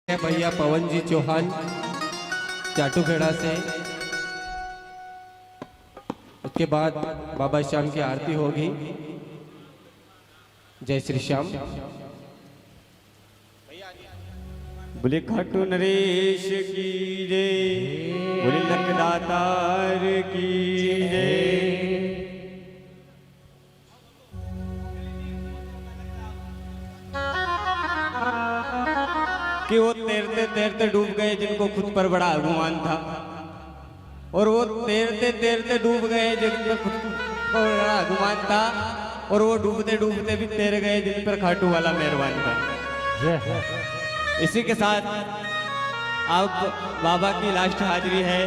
है भैया पवन जी चौहान चाटूखेड़ा से। उसके बाद बाबा श्याम की आरती होगी। जय श्री श्याम। बोले खाटू नरेश की जय, बोले लखदातार की जय। कि वो तैरते तैरते डूब गए जिनको खुद पर बड़ा अभिमान था, और वो तैरते तैरते डूब गए जिन पर खुद पर बड़ा अभिमान था, और वो डूबते डूबते भी तैर गए जिन पर खाटू वाला मेहरबान था। इसी के साथ अब बाबा की लास्ट हाजिरी है,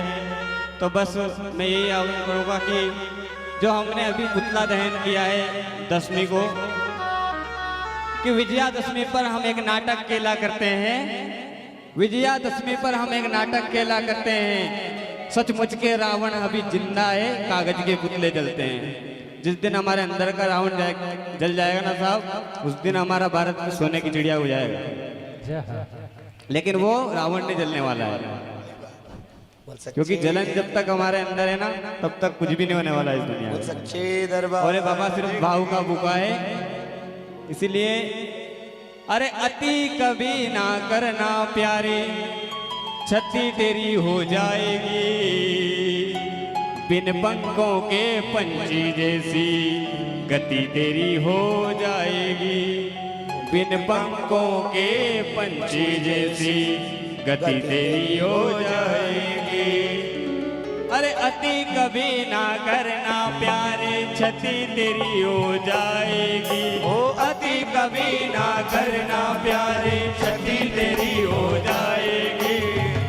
तो बस मैं यही आह्वान करूँगा कि जो हमने अभी पुतला दहन किया है 10वीं को, कि विजयादशमी पर हम एक नाटक केला करते हैं। विजयादशमी पर हम एक नाटक केला करते हैं। सचमुच के रावण अभी जिंदा है, कागज के पुतले जलते हैं। जिस दिन हमारे अंदर का रावण जल जाएगा ना साहब, उस दिन हमारा भारत में सोने की चिड़िया हो जाएगा। लेकिन वो रावण नहीं जलने वाला है, क्योंकि जलन जब तक हमारे अंदर है ना, तब तक कुछ भी नहीं होने वाला इस दुनिया में। सच्चे दरबार और बाबा सिर्फ भाव का भूखा है, इसीलिए अरे अति कभी ना करना प्यारे, छत्ती तेरी हो जाएगी। बिन पंखों के पंछी जैसी गति तेरी हो जाएगी। बिन पंखों के पंछी जैसी गति तेरी हो जाएगी। अरे अति कभी ना करना प्यारे, छती तेरी हो जाएगी। ओ अति कभी ना करना प्यारे, छती तेरी हो जाएगी।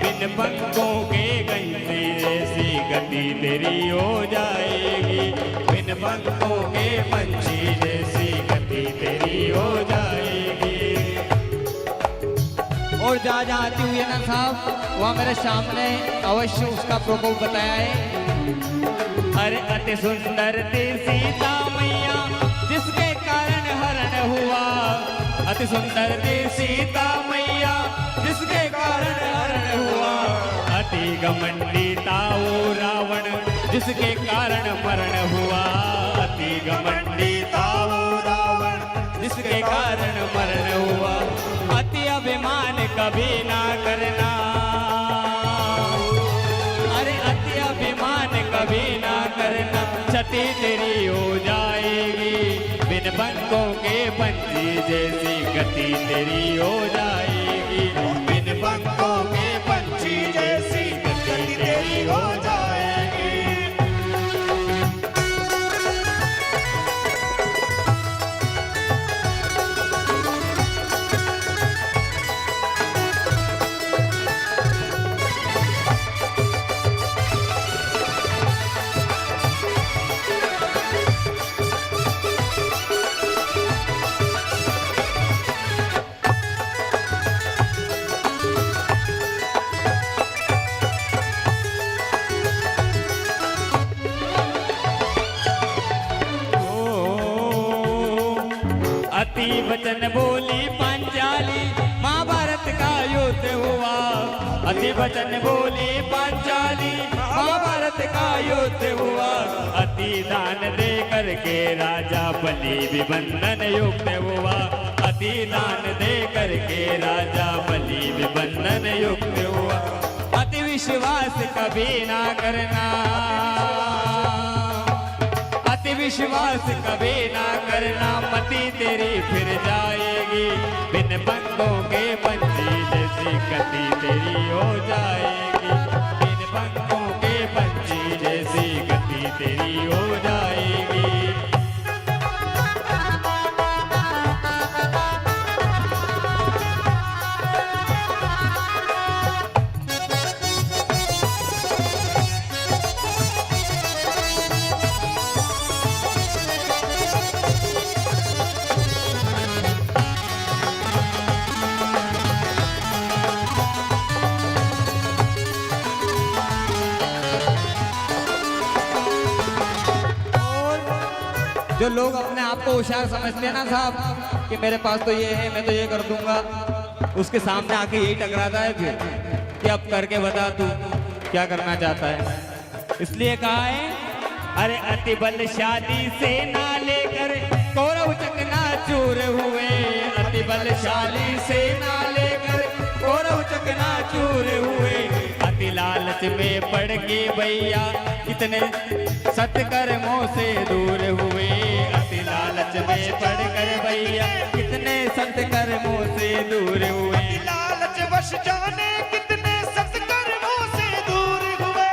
बिन पंखों के गंजे जैसी गति तेरी हो जाएगी। बिन पंखों के पंछी जैसी गति तेरी हो जाएगी। और जहाँ जाती हुई है ना साहब, वहाँ मेरे सामने अवश्य उसका प्रकोप बताया है। अरे अति सुंदर थी सीता मैया, जिसके कारण हरण हुआ। अति सुंदर थी सीता मैया, जिसके कारण हरण हुआ। अति घमंडी था वो रावण, जिसके कारण मरण हुआ। अति घमंडी था वो रावण, जिसके कारण मरण हुआ। अति अभिमान कभी ना करना, अरे अति अभिमान कभी ना करना, छठी तेरी हो जाएगी। बिन पंखों के पंछी जैसी गति तेरी हो जाएगी। बिन पंखों के पंछी जैसी गति तेरी हो जाएगी। अति वचन बोली पांचाली, महाभारत का युद्ध हुआ। अति वचन बोली पांचाली, महाभारत का युद्ध हुआ। अति दान दे करके राजा बलि विबंधन युक्त हुआ। अति दान दे करके राजा बलि विबंधन युक्त हुआ। अति विश्वास कभी ना करना, अति विश्वास कभी ना करना, मति तेरी फिर जाएगी। बिन पंखों के पंछी जैसी गति तेरी हो जाएगी। बिन पंखों के पंछी जैसी गति तेरी हो जाएगी। जो लोग अपने आप को होशियार समझते हैं ना साहब, कि मेरे पास तो ये है, मैं तो ये कर दूंगा, उसके सामने आके यही टकराता है फिर कि अब करके बता तू क्या करना चाहता है। इसलिए कहा है, अरे अति बलशाली से ना लेकर कौरव चकनाचूर हुए, अति बलशाली से ना लेकर कौरव चकनाचूर हुए। अति लालच में पड़ के भैया कितने सत्कर्मों से दूर हुए, अति लालच में पड़कर भैया कितने सत्कर्मों से दूर हुए। लालच वश जाने कितने सत्कर्मों से दूर हुए।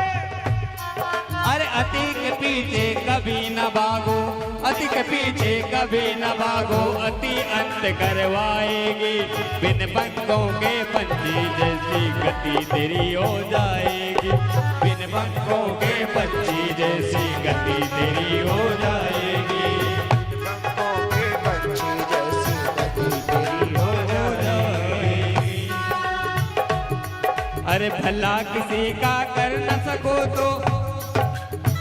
अरे अति के पीछे कभी न भागो, अति के पीछे कभी न भागो, अति अंत करवाएगी। बिन पंखों के पंछी जैसी गति तेरी हो जाएगी, बिन पंखों के पंछी जैसी गति तेरी हो जाएगी, पंखों के पंछी जैसी गति तेरी हो जाएगी। अरे भला किसी का कर न सको तो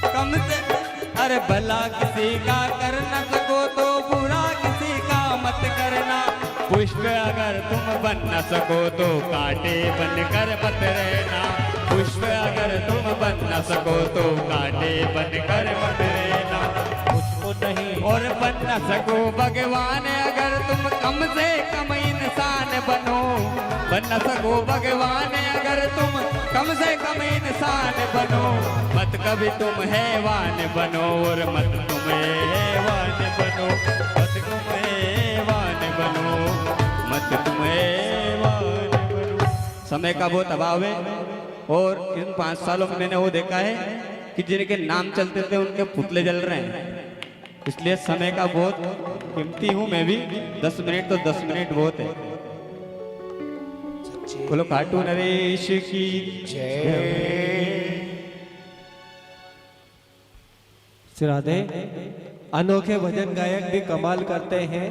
कम से, अरे भला किसी का कर न सको तो बुरा किसी का मत करना। पुष्प अगर तुम बन न सको तो कांटे बनकर मत रहना, पुष्प अगर तुम बन न सको तो कांटे बनकर मत रहना। उसको नहीं और बन न सको भगवान अगर तुम कम से कम इंसान बनो, बन न सको भगवान अगर तुम कम से कम इंसान बनो। मत कभी तुम हैवान बनो और मत तुम हैवान बनो, मत तुम हैवान बनो, मत तुम हैवान बनो। समय का बहुत अभाव है और इन 5 सालों में मैंने वो देखा है कि जिनके नाम चलते थे उनके पुतले जल रहे हैं। इसलिए समय का बहुत कीमती हूं मैं भी, 10 मिनट तो 10 मिनट बहुत है। बोलो खाटू नरेश की जय। श्री राधे। अनोखे भजन गायक भी कमाल करते हैं।